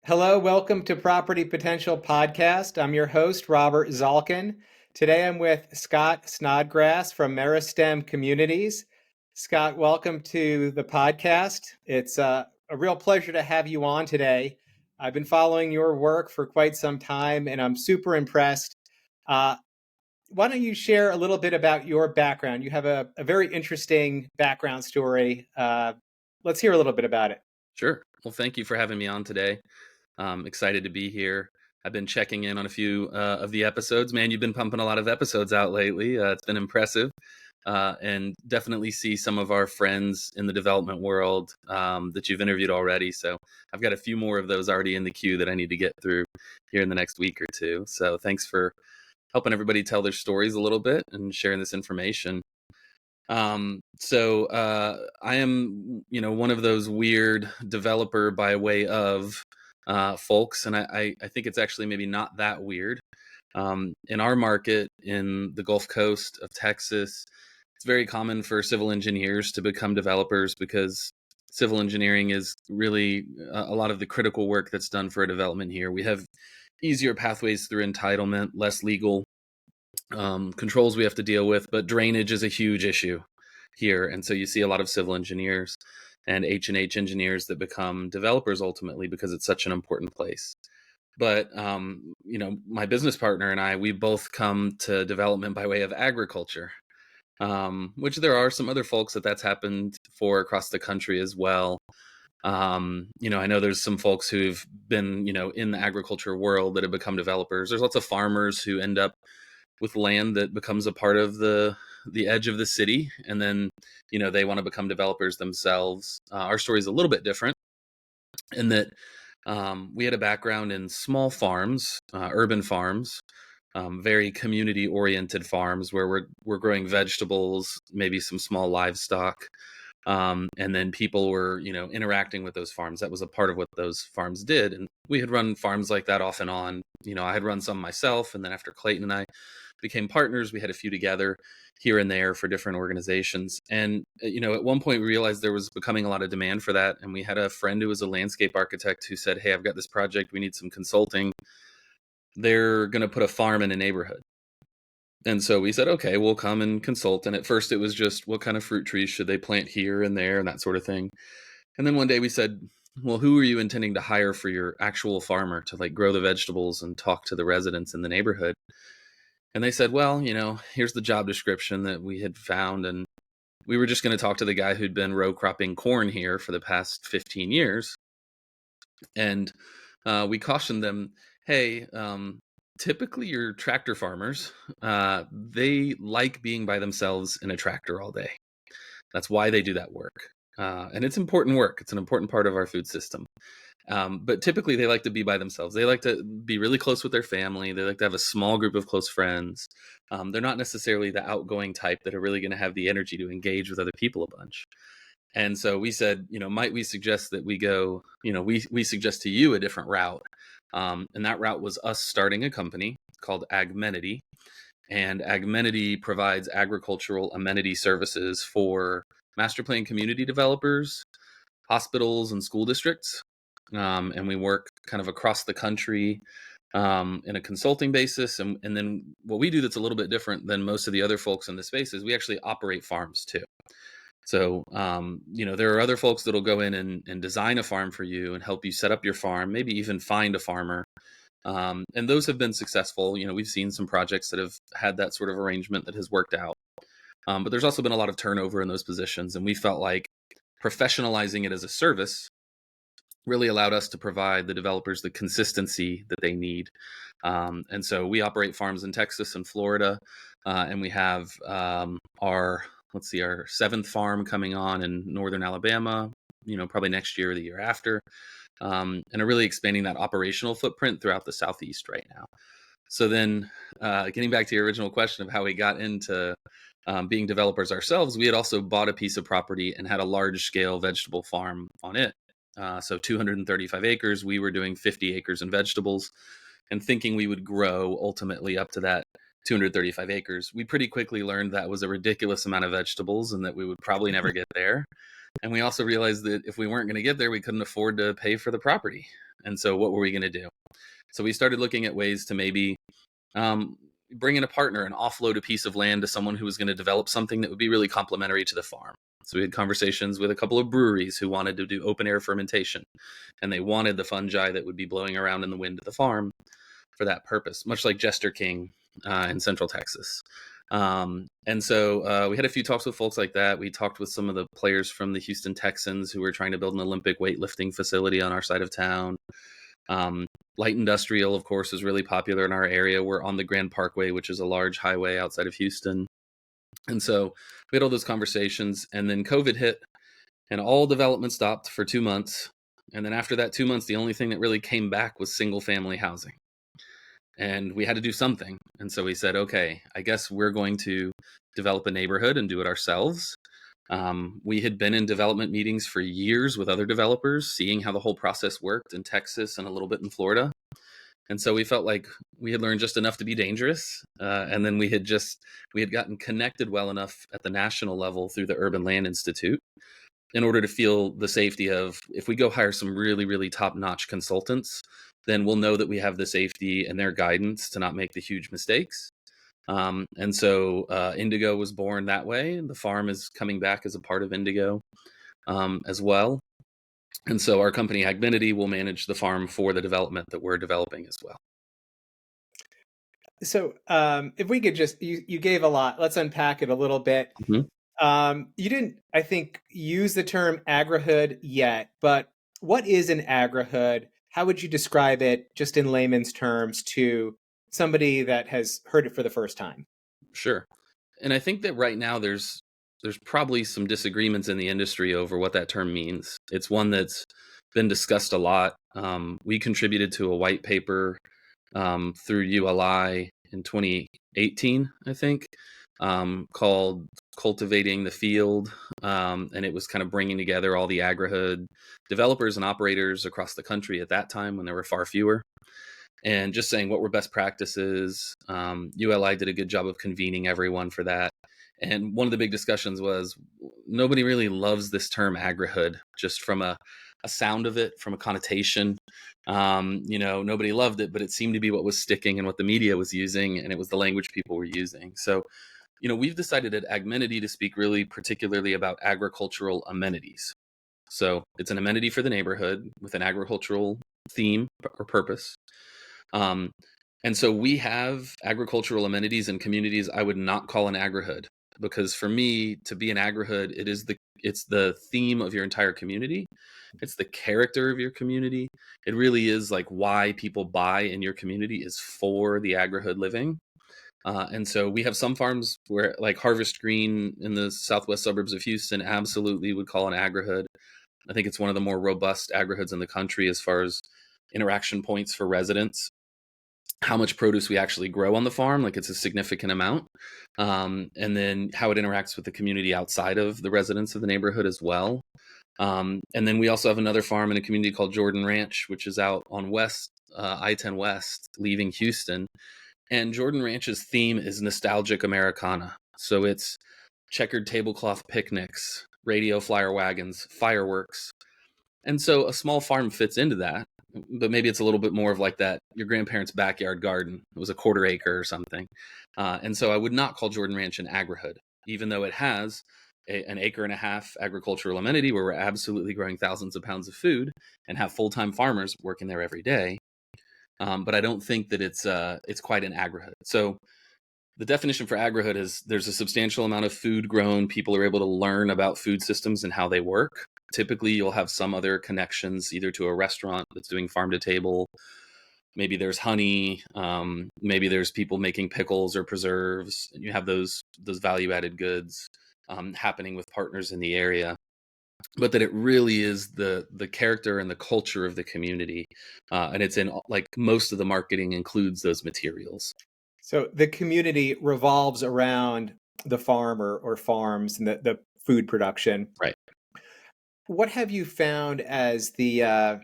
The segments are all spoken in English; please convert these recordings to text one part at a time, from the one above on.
Hello, welcome to Property Potential Podcast. I'm your host, Robert Zalkin. Today I'm with Scott Snodgrass from Meristem Communities. Scott, welcome to the podcast. It's a real pleasure to have you on today. I've been following your work for quite some time and I'm super impressed. Uh, why don't you share a little bit about your background? You have a very interesting background story. Let's hear a little bit about it. Sure. Well, thank you for having me on today. I'm excited to be here. I've been checking in on a few of the episodes. Man, you've been pumping a lot of episodes out lately. It's been impressive. And definitely see some of our friends in the development world that you've interviewed already. So I've got a few more of those already in the queue that I need to get through here in the next week or two. So thanks for helping everybody tell their stories a little bit and sharing this information. I am, one of those weird developer by way of folks, and I think it's actually maybe not that weird. In our market in the Gulf Coast of Texas, it's very common for civil engineers to become developers because civil engineering is really a lot of the critical work that's done for a development here. We have easier pathways through entitlement, less legal controls we have to deal with, but drainage is a huge issue here. And so you see a lot of civil engineers and H&H engineers that become developers ultimately because it's such an important place. But, my business partner and I, we both come to development by way of agriculture, which there are some other folks that's happened for across the country as well. I know there's some folks who've been, in the agriculture world that have become developers. There's lots of farmers who end up with land that becomes a part of the edge of the city, and then they want to become developers themselves. Our story is a little bit different in that we had a background in small farms, urban farms, very community oriented farms where we're growing vegetables, maybe some small livestock, and then people were interacting with those farms. That was a part of what those farms did, and we had run farms like that off and on. I had run some myself, and then after Clayton and I became partners, we had a few together here and there for different organizations. And at one point we realized there was becoming a lot of demand for that, and we had a friend who was a landscape architect who said, "Hey, I've got this project, we need some consulting. They're going to put a farm in a neighborhood." And so we said, okay, we'll come and consult. And at first it was just, what kind of fruit trees should they plant here and there and that sort of thing. And then one day we said, well, who are you intending to hire for your actual farmer to grow the vegetables and talk to the residents in the neighborhood? And they said, well, here's the job description that we had found. And we were just going to talk to the guy who'd been row cropping corn here for the past 15 years. And we cautioned them, hey, typically your tractor farmers, they like being by themselves in a tractor all day. That's why they do that work. And it's important work. It's an important part of our food system. But typically they like to be by themselves. They like to be really close with their family. They like to have a small group of close friends. They're not necessarily the outgoing type that are really going to have the energy to engage with other people a bunch. And so we said, might we suggest that we go, we suggest to you a different route. And that route was us starting a company called Agmenity. And Agmenity provides agricultural amenity services for master plan community developers, hospitals, and school districts. And we work kind of across the country in a consulting basis. And then what we do that's a little bit different than most of the other folks in the space is we actually operate farms too. So, there are other folks that'll go in and design a farm for you and help you set up your farm, maybe even find a farmer. And those have been successful. We've seen some projects that have had that sort of arrangement that has worked out. But there's also been a lot of turnover in those positions. And we felt like professionalizing it as a service really allowed us to provide the developers the consistency that they need. And so we operate farms in Texas and Florida, and we have our 7th farm coming on in northern Alabama, probably next year or the year after, and are really expanding that operational footprint throughout the Southeast right now. So then getting back to your original question of how we got into being developers ourselves, we had also bought a piece of property and had a large scale vegetable farm on it. So 235 acres, we were doing 50 acres in vegetables and thinking we would grow ultimately up to that 235 acres. We pretty quickly learned that was a ridiculous amount of vegetables and that we would probably never get there. And we also realized that if we weren't going to get there, we couldn't afford to pay for the property. And so what were we going to do? So we started looking at ways to maybe bring in a partner and offload a piece of land to someone who was going to develop something that would be really complementary to the farm. So we had conversations with a couple of breweries who wanted to do open air fermentation, and they wanted the fungi that would be blowing around in the wind at the farm for that purpose, much like Jester King in Central Texas. And so we had a few talks with folks like that. We talked with some of the players from the Houston Texans who were trying to build an Olympic weightlifting facility on our side of town. Light industrial, of course, is really popular in our area. We're on the Grand Parkway, which is a large highway outside of Houston. And so we had all those conversations, and then COVID hit and all development stopped for 2 months. And then after that 2 months, the only thing that really came back was single family housing. And we had to do something. And so we said, okay, I guess we're going to develop a neighborhood and do it ourselves. We had been in development meetings for years with other developers, seeing how the whole process worked in Texas and a little bit in Florida. And so we felt like we had learned just enough to be dangerous. And then we had gotten connected well enough at the national level through the Urban Land Institute in order to feel the safety of, if we go hire some really, really top-notch consultants, then we'll know that we have the safety and their guidance to not make the huge mistakes. And so Indigo was born that way. The farm is coming back as a part of Indigo as well. And so our company Agmenity will manage the farm for the development that we're developing as well. So if we could just, you gave a lot. Let's unpack it a little bit. Mm-hmm. You didn't, I think, use the term agrihood yet, but what is an agrihood? How would you describe it just in layman's terms to somebody that has heard it for the first time? Sure. And I think that right now there's probably some disagreements in the industry over what that term means. It's one that's been discussed a lot. We contributed to a white paper through ULI in 2018, I think, called Cultivating the Field. And it was kind of bringing together all the agrihood developers and operators across the country at that time when there were far fewer. And just saying what were best practices. ULI did a good job of convening everyone for that. And one of the big discussions was nobody really loves this term agrihood, just from a sound of it, from a connotation. Nobody loved it, but it seemed to be what was sticking and what the media was using, and it was the language people were using. So, we've decided at Agmenity to speak really particularly about agricultural amenities. So it's an amenity for the neighborhood with an agricultural theme or purpose. And so we have agricultural amenities in communities I would not call an agrihood, because for me, to be an agrihood, it's the theme of your entire community. It's the character of your community. It really is like why people buy in your community is for the agrihood living. And so we have some farms where, like Harvest Green in the southwest suburbs of Houston, absolutely would call an agrihood. I think it's one of the more robust agrihoods in the country as far as interaction points for residents. How much produce we actually grow on the farm, like it's a significant amount. And then how it interacts with the community outside of the residents of the neighborhood as well. And then we also have another farm in a community called Jordan Ranch, which is out on I-10 West, leaving Houston. And Jordan Ranch's theme is nostalgic Americana. So it's checkered tablecloth picnics, radio flyer wagons, fireworks. And so a small farm fits into that, but maybe it's a little bit more of like that, your grandparents' backyard garden. It was a 1/4 acre or something. And so I would not call Jordan Ranch an agrihood, even though it has an 1.5 acre agricultural amenity where we're absolutely growing thousands of pounds of food and have full-time farmers working there every day. But I don't think that it's quite an agrihood. So the definition for agrihood is there's a substantial amount of food grown. People are able to learn about food systems and how they work. Typically, you'll have some other connections, either to a restaurant that's doing farm to table. Maybe there's honey. Maybe there's people making pickles or preserves. You have those value added goods happening with partners in the area. But that it really is the character and the culture of the community, and it's in, like, most of the marketing includes those materials. So the community revolves around the farm or farms and the food production. Right. What have you found as the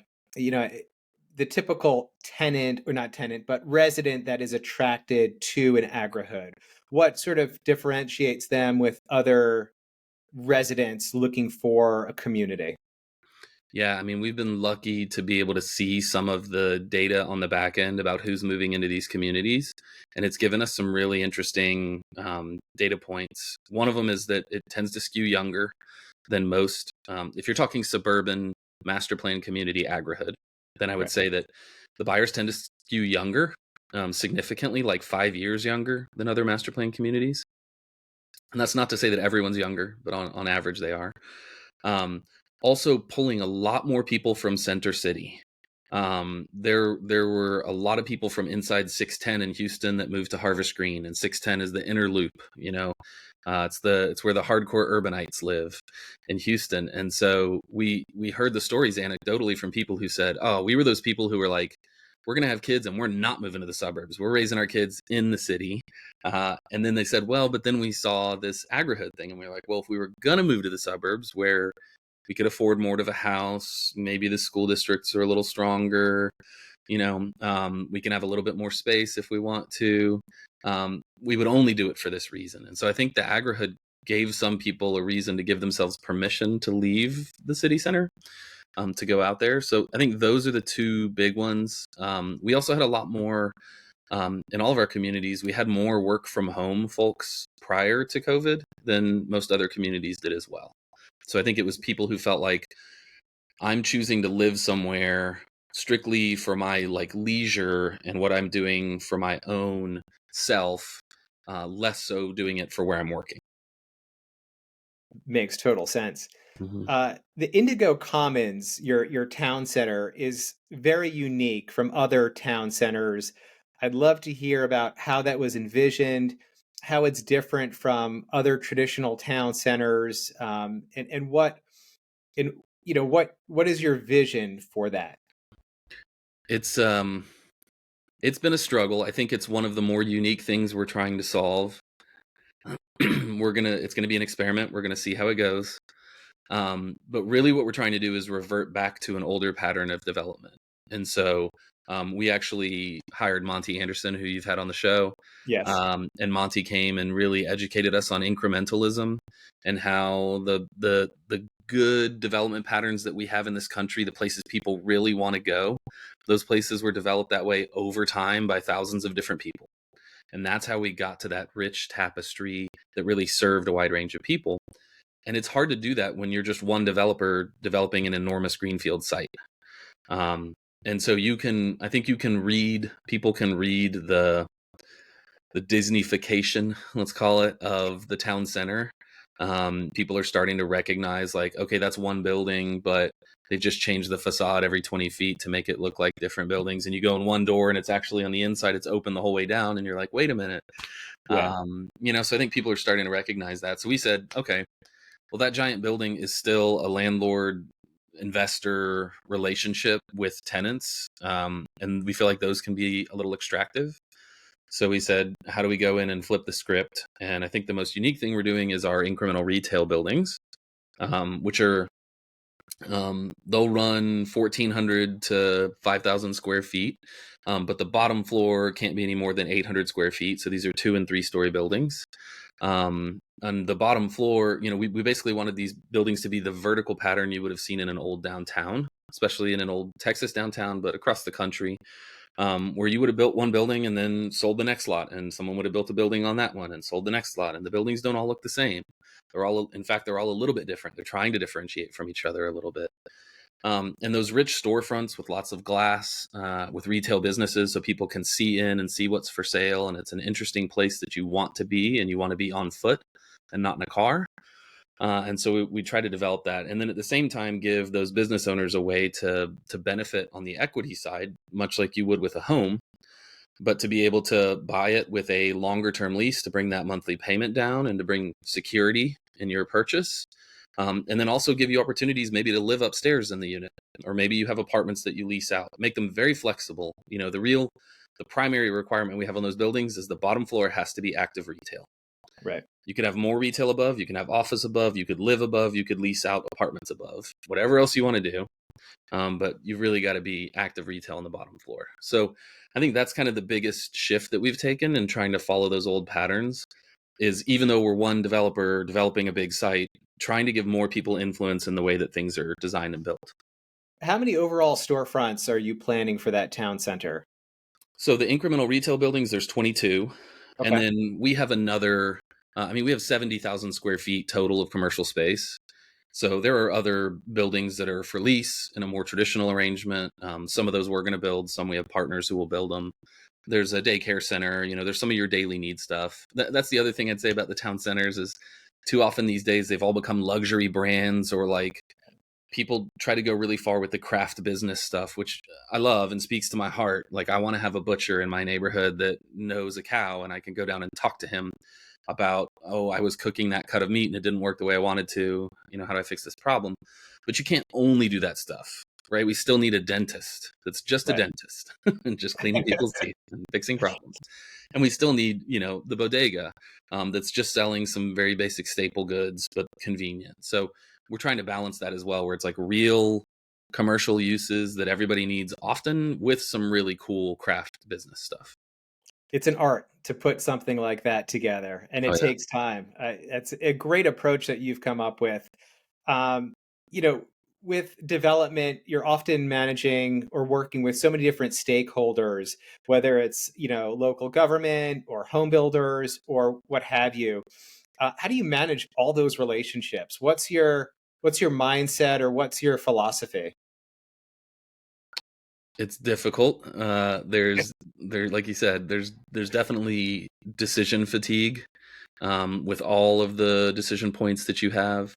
typical tenant, or not tenant, but resident that is attracted to an agrihood? What sort of differentiates them with other residents looking for a community? Yeah, I mean, we've been lucky to be able to see some of the data on the back end about who's moving into these communities. And it's given us some really interesting data points. One of them is that it tends to skew younger than most. If you're talking suburban master plan community agrihood, then I would Right. say that the buyers tend to skew younger, significantly, like 5 years younger than other master plan communities. And that's not to say that everyone's younger, but on average they are. Um, Also pulling a lot more people from Center City. There were a lot of people from inside 610 in Houston that moved to Harvest Green, and 610 is the inner loop. It's where the hardcore urbanites live in Houston. And so we heard the stories anecdotally from people who said, "Oh, we were those people who were like, we're going to have kids and we're not moving to the suburbs. We're raising our kids in the city." And then they said, well, but then we saw this Agrihood thing, and we were like, well, if we were going to move to the suburbs where we could afford more of a house, maybe the school districts are a little stronger, we can have a little bit more space if we want to. We would only do it for this reason. And so I think the Agrihood gave some people a reason to give themselves permission to leave the city center, to go out there. So I think those are the two big ones. We also had a lot more in all of our communities. We had more work from home folks prior to COVID than most other communities did as well. So I think it was people who felt like, I'm choosing to live somewhere strictly for my like leisure and what I'm doing for my own self, less so doing it for where I'm working. Makes total sense. Mhm. The Indigo Commons, your town center, is very unique from other town centers. I'd love to hear about how that was envisioned, how it's different from other traditional town centers, and and what is your vision for that? It's um it's been a struggle. I think it's one of the more unique things we're trying to solve. It's gonna be an experiment. We're gonna see how it goes. But really, what we're trying to do is revert back to an older pattern of development. And so we actually hired Monty Anderson, who you've had on the show. Yes. And Monty came and really educated us on incrementalism and how the good development patterns that we have in this country, the places people really want to go, those places were developed that way over time by thousands of different people. And that's how we got to that rich tapestry that really served a wide range of people. And it's hard to do that when you're just one developer developing an enormous greenfield site. Um, and so I think people can read the Disneyfication, let's call it, of the town center. People are starting to recognize, like, okay, that's one building, but they've just changed the facade every 20 feet to make it look like different buildings. And you go in one door and it's actually on the inside, it's open the whole way down. And you're like, wait a minute. Yeah. So I think people are starting to recognize that. So we said, okay, well, that giant building is still a landlord investor relationship with tenants. And we feel like those can be a little extractive. So we said, how do we go in and flip the script? And I think the most unique thing we're doing is our incremental retail buildings, which are, they'll run 1,400 to 5,000 square feet. But the bottom floor can't be any more than 800 square feet. So these are 2 and 3 story buildings. On the bottom floor, we basically wanted these buildings to be the vertical pattern you would have seen in an old downtown, especially in an old Texas downtown, but across the country, where you would have built one building and then sold the next lot, and someone would have built a building on that one and sold the next lot, and the buildings don't all look the same. In fact, they're all a little bit different. They're trying to differentiate from each other a little bit. And those rich storefronts with lots of glass, with retail businesses, so people can see in and see what's for sale, and it's an interesting place that you want to be, and you want to be on foot and not in a car. And so we try to develop that, and then at the same time give those business owners a way to benefit on the equity side, much like you would with a home, but to be able to buy it with a longer term lease to bring that monthly payment down and to bring security in your purchase. And then also give you opportunities maybe to live upstairs in the unit, or maybe you have apartments that you lease out. Make them very flexible. The primary requirement we have on those buildings is the bottom floor has to be active retail. Right. You could have more retail above, you can have office above, you could live above, you could lease out apartments above, whatever else you want to do. But you've really got to be active retail on the bottom floor. So I think that's kind of the biggest shift that we've taken in trying to follow those old patterns, is even though we're one developer developing a big site, trying to give more people influence in the way that things are designed and built. How many overall storefronts are you planning for that town center? So the incremental retail buildings, there's 22. And Okay. then we have another, we have 70,000 square feet total of commercial space. So there are other buildings that are for lease in a more traditional arrangement. Some of those we're going to build, some we have partners who will build them. There's a daycare center, there's some of your daily need stuff. That's the other thing I'd say about the town centers is too often these days they've all become luxury brands, or like people try to go really far with the craft business stuff, which I love and speaks to my heart. Like, I want to have a butcher in my neighborhood that knows a cow, and I can go down and talk to him about, oh, I was cooking that cut of meat and it didn't work the way I wanted to. How do I fix this problem? But you can't only do that stuff, right? We still need a dentist that's just a Right. dentist and just cleaning people's teeth and fixing problems. And we still need, the bodega that's just selling some very basic staple goods, but convenient. So we're trying to balance that as well, where it's like real commercial uses that everybody needs often with some really cool craft business stuff. It's an art to put something like that together, and Oh it yeah. takes time. It's a great approach that you've come up with. Um, you know, with development, you're often managing or working with so many different stakeholders, whether it's, local government or home builders or what have you. How do you manage all those relationships? What's your mindset, or what's your philosophy? It's difficult. Like you said, there's definitely decision fatigue with all of the decision points that you have.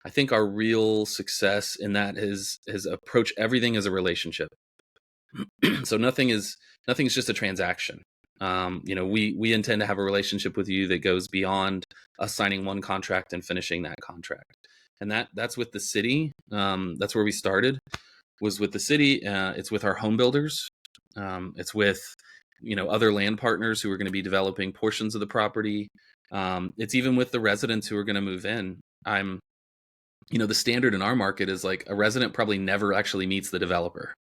I think our real success in that is approach everything as a relationship. So nothing's just a transaction. We intend to have a relationship with you that goes beyond us signing one contract and finishing that contract, and that's with the city. That's where we started, was with the city. It's with our home builders. It's with other land partners who are going to be developing portions of the property. It's even with the residents who are going to move in. The standard in our market is like a resident probably never actually meets the developer.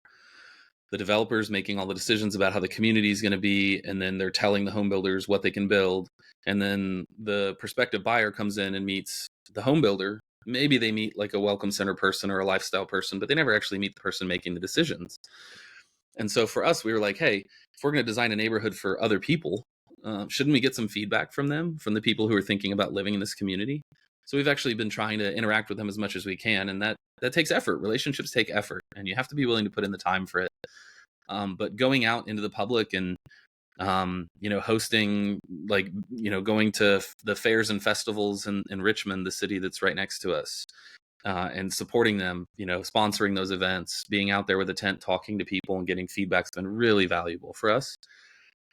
The developer's making all the decisions about how the community is going to be, and then they're telling the home builders what they can build. And then the prospective buyer comes in and meets the home builder. Maybe they meet like a welcome center person or a lifestyle person, but they never actually meet the person making the decisions. And so for us, we were like, hey, if we're going to design a neighborhood for other people, shouldn't we get some feedback from them, from the people who are thinking about living in this community? So we've actually been trying to interact with them as much as we can, and that takes effort. Relationships take effort, and you have to be willing to put in the time for it. But going out into the public and hosting, like, going to the fairs and festivals in Richmond, the city that's right next to us, and supporting them, sponsoring those events, being out there with a tent, talking to people and getting feedback's been really valuable for us.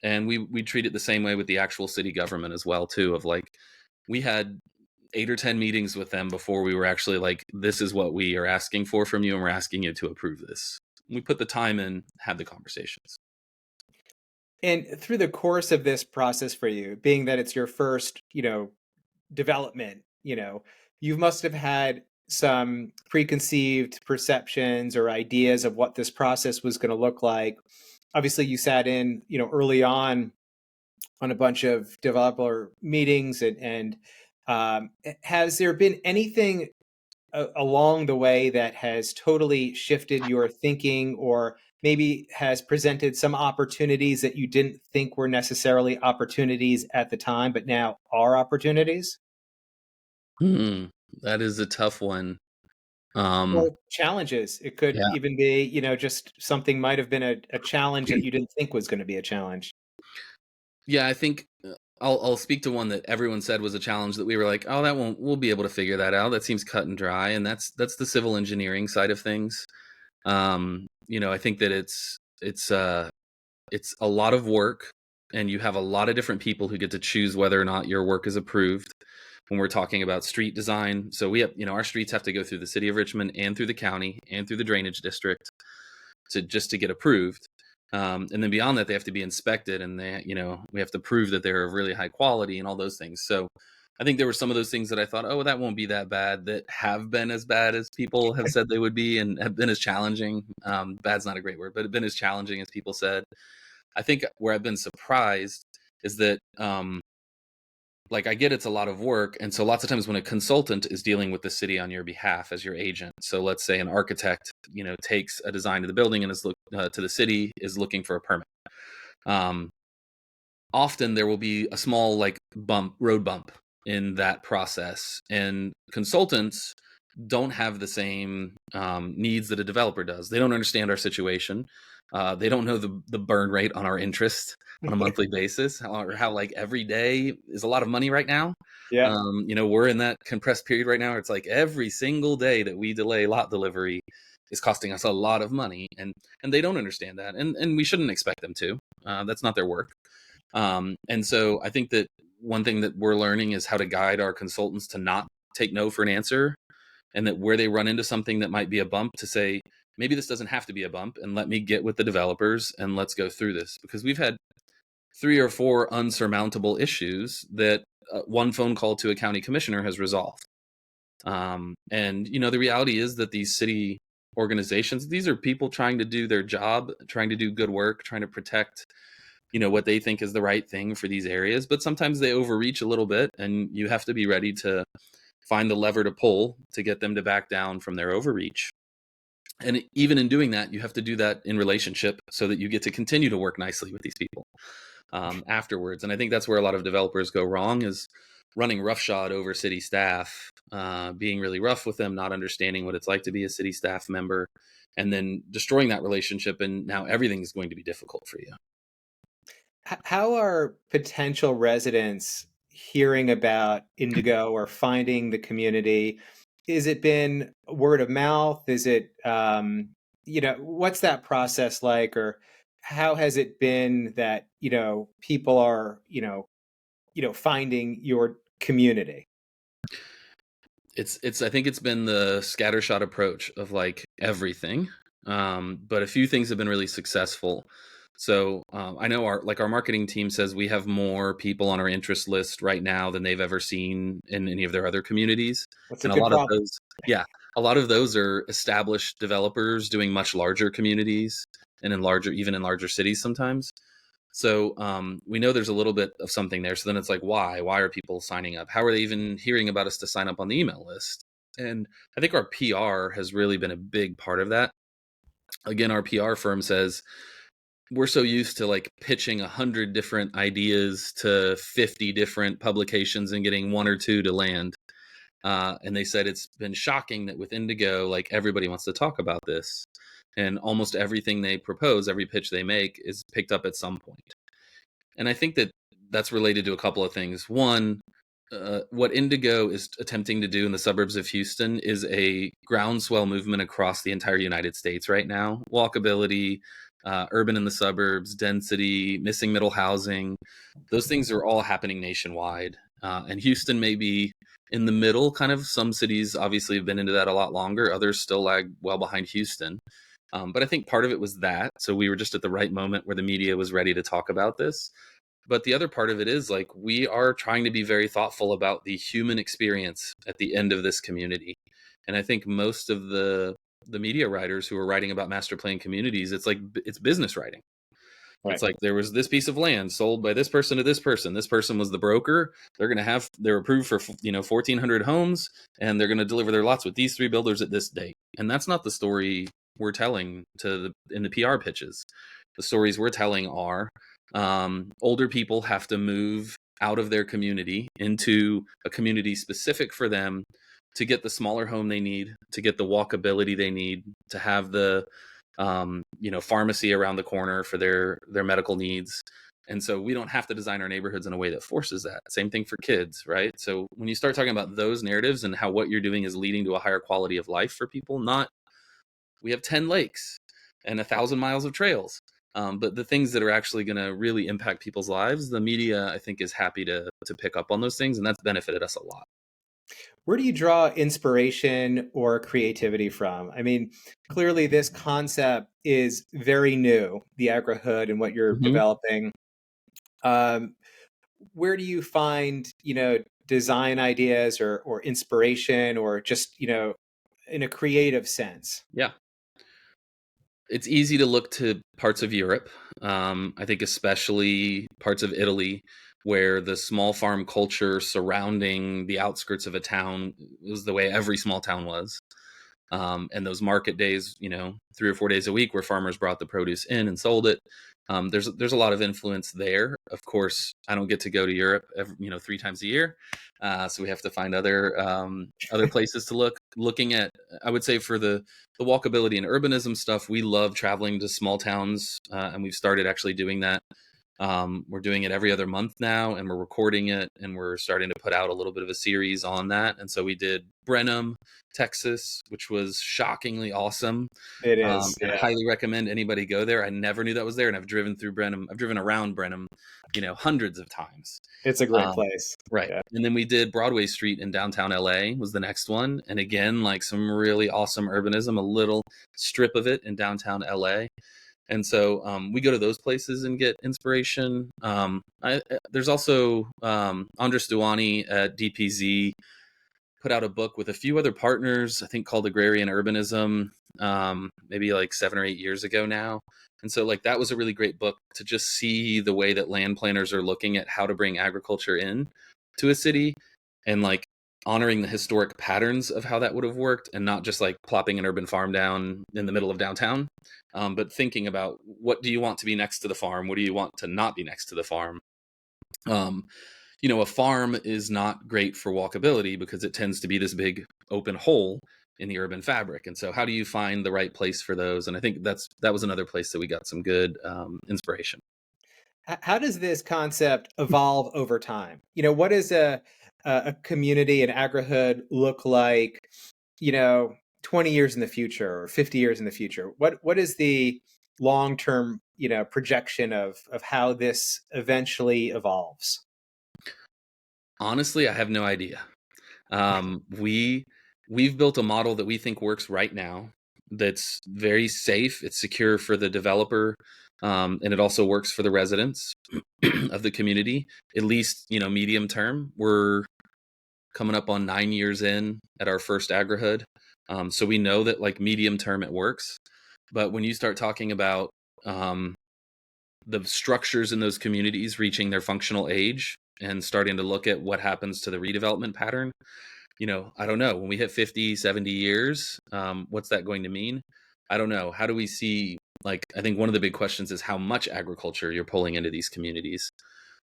And we treat it the same way with the actual city government as well, too, of like, we had 8 or 10 meetings with them before we were actually like, this is what we are asking for from you, and we're asking you to approve this. We put the time in, had the conversations. And through the course of this process for you, being that it's your first, development, you must have had some preconceived perceptions or ideas of what this process was going to look like. Obviously, you sat in, early on a bunch of developer meetings, and has there been anything along the way that has totally shifted your thinking, or maybe has presented some opportunities that you didn't think were necessarily opportunities at the time, but now are opportunities? Hmm, that is a tough one. Or Um, challenges. It could yeah, even be, just something might have been a challenge that you didn't think was going to be a challenge. yeah. I think I'll speak to one that everyone said was a challenge that we were like, oh, that won't. We'll be able to figure that out. That seems cut and dry, and that's the civil engineering side of things. I think that it's a lot of work, and you have a lot of different people who get to choose whether or not your work is approved. When we're talking about street design, so we have, our streets have to go through the city of Richmond and through the county and through the drainage district to get approved. And then beyond that, they have to be inspected, and we have to prove that they're of really high quality and all those things. So I think there were some of those things that I thought, oh, that won't be that bad, that have been as bad as people have said they would be, and have been as challenging. Bad's not a great word, but have been as challenging as people said. I think where I've been surprised is that like I get it's a lot of work, and so lots of times when a consultant is dealing with the city on your behalf as your agent, so let's say an architect, takes a design to the building and to the city is looking for a permit. Um, Often there will be a small like road bump in that process, and consultants don't have the same needs that a developer does. They don't understand our situation. They don't know the burn rate on our interest on a monthly basis, or how like every day is a lot of money right now. Yeah. We're in that compressed period right now where it's like every single day that we delay lot delivery is costing us a lot of money, and they don't understand that, and we shouldn't expect them to. That's not their work. And so I think that one thing that we're learning is how to guide our consultants to not take no for an answer, and that where they run into something that might be a bump, to say, maybe this doesn't have to be a bump, and let me get with the developers and let's go through this. Because we've had 3 or 4 unsurmountable issues that one phone call to a county commissioner has resolved. And the reality is that these city organizations, these are people trying to do their job, trying to do good work, trying to protect what they think is the right thing for these areas, but sometimes they overreach a little bit, and you have to be ready to find the lever to pull to get them to back down from their overreach. And even in doing that, you have to do that in relationship so that you get to continue to work nicely with these people afterwards. And I think that's where a lot of developers go wrong, is running roughshod over city staff, being really rough with them, not understanding what it's like to be a city staff member, and then destroying that relationship. And now everything is going to be difficult for you. How are potential residents hearing about Indigo or finding the community? Is it been word of mouth? Is it, what's that process like? Or how has it been that, people are, finding your community? I think it's been the scattershot approach of like everything. But a few things have been really successful. So I know our marketing team says we have more people on our interest list right now than they've ever seen in any of their other communities. That's a And good problem. a lot of those are established developers doing much larger communities, and even in larger cities sometimes. So we know there's a little bit of something there. So then it's like, why? Why are people signing up? How are they even hearing about us to sign up on the email list? And I think our PR has really been a big part of that. Again, our PR firm says we're so used to like pitching 100 different ideas to 50 different publications and getting 1 or 2 to land. And they said it's been shocking that with Indigo, like everybody wants to talk about this. And almost everything they propose, every pitch they make, is picked up at some point. And I think that that's related to a couple of things. One, what Indigo is attempting to do in the suburbs of Houston is a groundswell movement across the entire United States right now. Walkability, urban in the suburbs, density, missing middle housing, those things are all happening nationwide. And Houston may be in the middle, kind of. Some cities obviously have been into that a lot longer. Others still lag well behind Houston. But I think part of it was that. So we were just at the right moment where the media was ready to talk about this. But the other part of it is like we are trying to be very thoughtful about the human experience at the end of this community. And I think most of the media writers who are writing about master plan communities, it's business writing. It's Right. like there was this piece of land sold by this person to this person. This person was the broker. They're approved for 1,400 homes, and they're going to deliver their lots with these 3 builders at this date. And that's not the story we're telling in the PR pitches. The stories we're telling are older people have to move out of their community into a community specific for them to get the smaller home they need, to get the walkability they need, to have the pharmacy around the corner for their medical needs. And so we don't have to design our neighborhoods in a way that forces that. Same thing for kids, right? So when you start talking about those narratives and how what you're doing is leading to a higher quality of life for people, not we have 10 lakes and 1,000 miles of trails. But the things that are actually going to really impact people's lives, the media, I think, is happy to pick up on those things, and that's benefited us a lot. Where do you draw inspiration or creativity from? I mean, clearly this concept is very new, the agrihood and what you're Mm-hmm. developing. Um, where do you find, design ideas or inspiration or just, in a creative sense? Yeah. It's easy to look to parts of Europe. I think especially parts of Italy. where the small farm culture surrounding the outskirts of a town was the way every small town was. And those market days, 3 or 4 days a week where farmers brought the produce in and sold it. There's a lot of influence there. Of course, I don't get to go to Europe, 3 times a year, so we have to find other places to look. Looking at, I would say, for the walkability and urbanism stuff, we love traveling to small towns, and we've started actually doing that. We're doing it every other month now, and we're recording it, and we're starting to put out a little bit of a series on that. And so we did Brenham, Texas, which was shockingly awesome. It is, And I yeah. highly recommend anybody go there. I never knew that was there, and I've driven through Brenham. I've driven around Brenham, hundreds of times. It's a great Um, place. right. Yeah. And then we did Broadway Street in downtown LA was the next one. And again, like some really awesome urbanism, a little strip of it in downtown LA. And so we go to those places and get inspiration. There's also Andres Duani at DPZ put out a book with a few other partners, I think called Agrarian Urbanism, maybe like 7 or 8 years ago now. And so like that was a really great book to just see the way that land planners are looking at how to bring agriculture in to a city, and like honoring the historic patterns of how that would have worked, and not just like plopping an urban farm down in the middle of downtown, but thinking about what do you want to be next to the farm? What do you want to not be next to the farm? Um, a farm is not great for walkability because it tends to be this big open hole in the urban fabric. And so how do you find the right place for those? And I think that was another place that we got some good inspiration. How does this concept evolve over time? What does a community, an agrihood look like, 20 years in the future or 50 years in the future? What is the long-term, projection of how this eventually evolves? Honestly, I have no idea. We've built a model that we think works right now. That's very safe. It's secure for the developer, and it also works for the residents of the community. At least, medium term. We're coming up on 9 years in at our first Agrihood, so we know that like medium term it works. But when you start talking about um, the structures in those communities reaching their functional age and starting to look at what happens to the redevelopment pattern, I don't know. When we hit 50, 70 years, what's that going to mean? I don't know. How do we see, like, I think one of the big questions is how much agriculture you're pulling into these communities.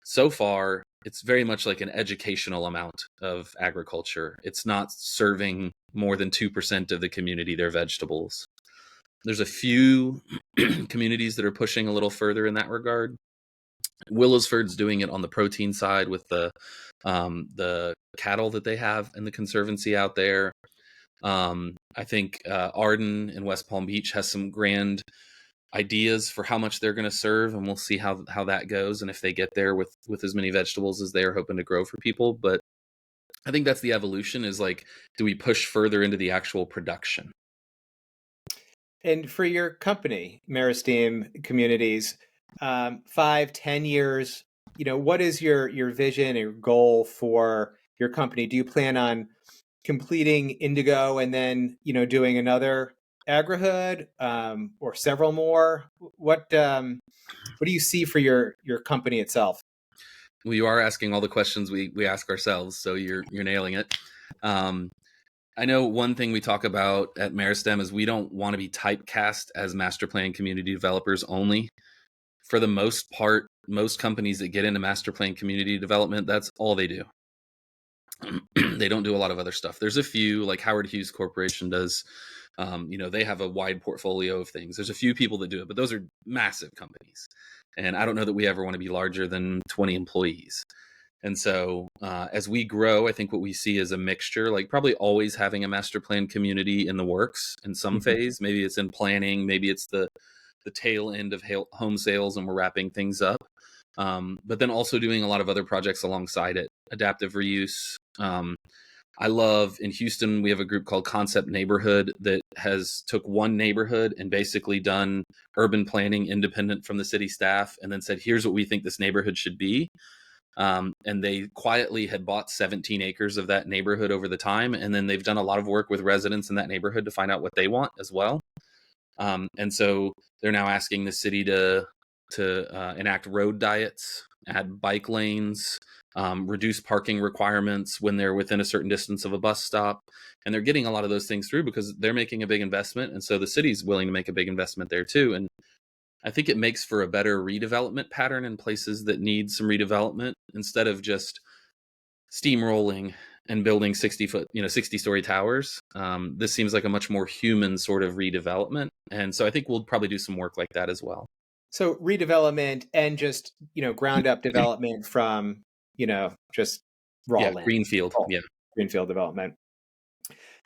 So far, it's very much like an educational amount of agriculture. It's not serving more than 2% of the community their vegetables. There's a few communities that are pushing a little further in that regard. Willisford's doing it on the protein side with the cattle that they have in the conservancy out there. I think Arden in West Palm Beach has some grand ideas for how much they're going to serve, and we'll see how that goes, and if they get there with as many vegetables as they are hoping to grow for people. But I think that's the evolution, is like, do we push further into the actual production? And for your company, Meristem Communities, 5, 10 years, what is your vision or goal for your company? Do you plan on completing Indigo and then, doing another Agrihood, or several more? What do you see for your company itself? Well, you are asking all the questions we ask ourselves, so you're nailing it. I know one thing we talk about at Meristem is we don't want to be typecast as master plan community developers only. For the most part, most companies that get into master plan community development, that's all they do. They don't do a lot of other stuff. There's a few, like Howard Hughes Corporation does. They have a wide portfolio of things. There's a few people that do it, but those are massive companies. And I don't know that we ever want to be larger than 20 employees. And so as we grow, I think what we see is a mixture, like probably always having a master plan community in the works in some phase. Maybe it's in planning, maybe it's the tail end of home sales and we're wrapping things up. But then also doing a lot of other projects alongside it, adaptive reuse. I love, in Houston, we have a group called Concept Neighborhood that has took one neighborhood and basically done urban planning independent from the city staff, and then said, here's what we think this neighborhood should be. And they quietly had bought 17 acres of that neighborhood over the time. And then they've done a lot of work with residents in that neighborhood to find out what they want as well. And so they're now asking the city to enact road diets add bike lanes, reduce parking requirements when they're within a certain distance of a bus stop. And they're getting a lot of those things through because they're making a big investment. And so the city's willing to make a big investment there too. And I think it makes for a better redevelopment pattern in places that need some redevelopment instead of just steamrolling and building 60-story towers. This seems like a much more human sort of redevelopment. And so I think we'll probably do some work like that as well. So redevelopment and just, ground up development from, just raw Yeah, land. greenfield. Oh, Yeah. greenfield development.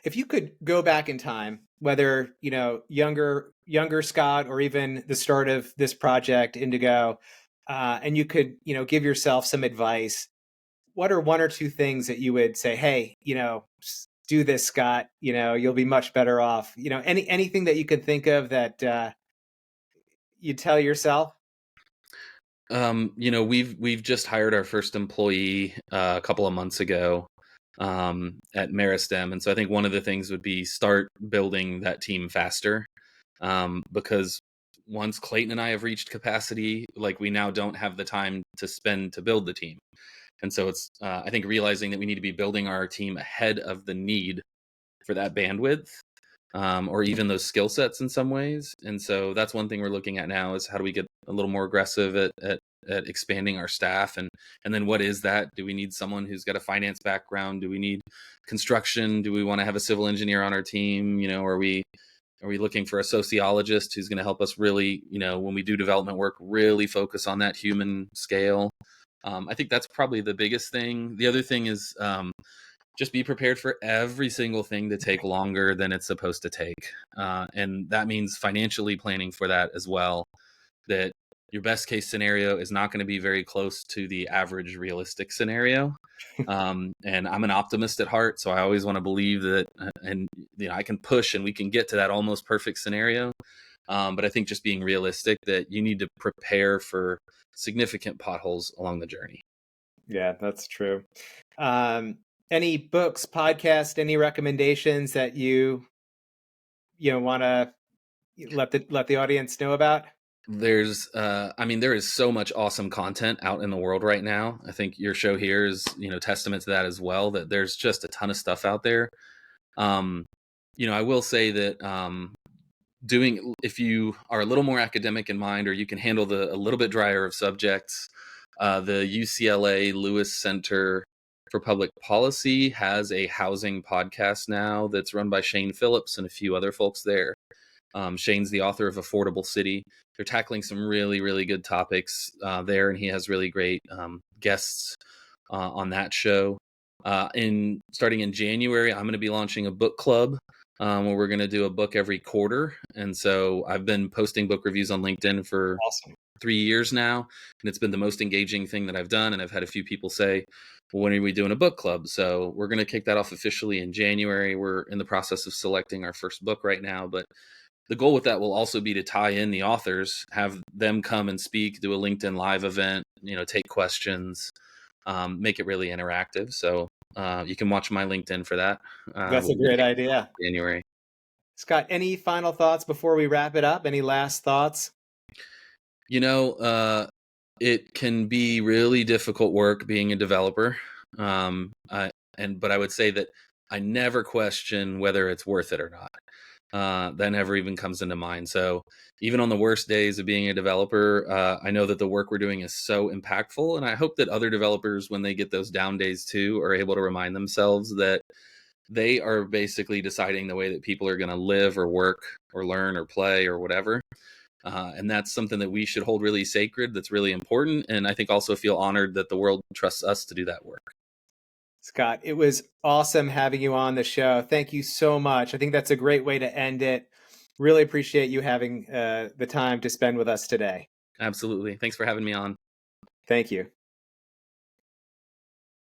If you could go back in time, whether, younger Scott or even the start of this project, Indigo, and you could, give yourself some advice, what are one or two things that you would say, hey, do this, Scott, you'll be much better off, anything that you could think of that you tell yourself? We've just hired our first employee a couple of months ago at Meristem, and so I think one of the things would be start building that team faster, because once Clayton and I have reached capacity, like we now don't have the time to spend to build the team, and so it's I think realizing that we need to be building our team ahead of the need for that bandwidth. Or even those skill sets in some ways. And so that's one thing we're looking at now is how do we get a little more aggressive at expanding our staff, and then what is that? Do we need someone who's got a finance background? Do we need construction? Do we want to have a civil engineer on our team? Are we looking for a sociologist who's going to help us really, when we do development work, really focus on that human scale? I think that's probably the biggest thing. The other thing is just be prepared for every single thing to take longer than it's supposed to take. And that means financially planning for that as well, that your best case scenario is not going to be very close to the average realistic scenario. And I'm an optimist at heart, so I always want to believe that, and I can push and we can get to that almost perfect scenario. But I think just being realistic that you need to prepare for significant potholes along the journey. Yeah, that's true. Any books, podcasts, any recommendations that you want to let the audience know about? There is so much awesome content out in the world right now. I think your show here is, testament to that as well, that there's just a ton of stuff out there. I will say that if you are a little more academic in mind, or you can handle a little bit drier of subjects, the UCLA Lewis Center for Public Policy has a housing podcast now that's run by Shane Phillips and a few other folks there. Shane's the author of Affordable City. They're tackling some really, really good topics there, and he has really great guests on that show. Starting in January, I'm going to be launching a book club where we're going to do a book every quarter. And so I've been posting book reviews on LinkedIn for Awesome. 3 years now, and it's been the most engaging thing that I've done. And I've had a few people say, well, when are we doing a book club? So we're going to kick that off officially in January. We're in the process of selecting our first book right now, but the goal with that will also be to tie in the authors, have them come and speak, do a LinkedIn Live event, take questions, make it really interactive. So you can watch my LinkedIn for that. That's a great idea. January. Scott, any final thoughts before we wrap it up? Any last thoughts? It can be really difficult work being a developer. But I would say that I never question whether it's worth it or not. That never even comes into mind. So even on the worst days of being a developer, I know that the work we're doing is so impactful. And I hope that other developers, when they get those down days too, are able to remind themselves that they are basically deciding the way that people are going to live or work or learn or play or whatever. And that's something that we should hold really sacred. That's really important. And I think also feel honored that the world trusts us to do that work. Scott, it was awesome having you on the show. Thank you so much. I think that's a great way to end it. Really appreciate you having the time to spend with us today. Absolutely. Thanks for having me on. Thank you.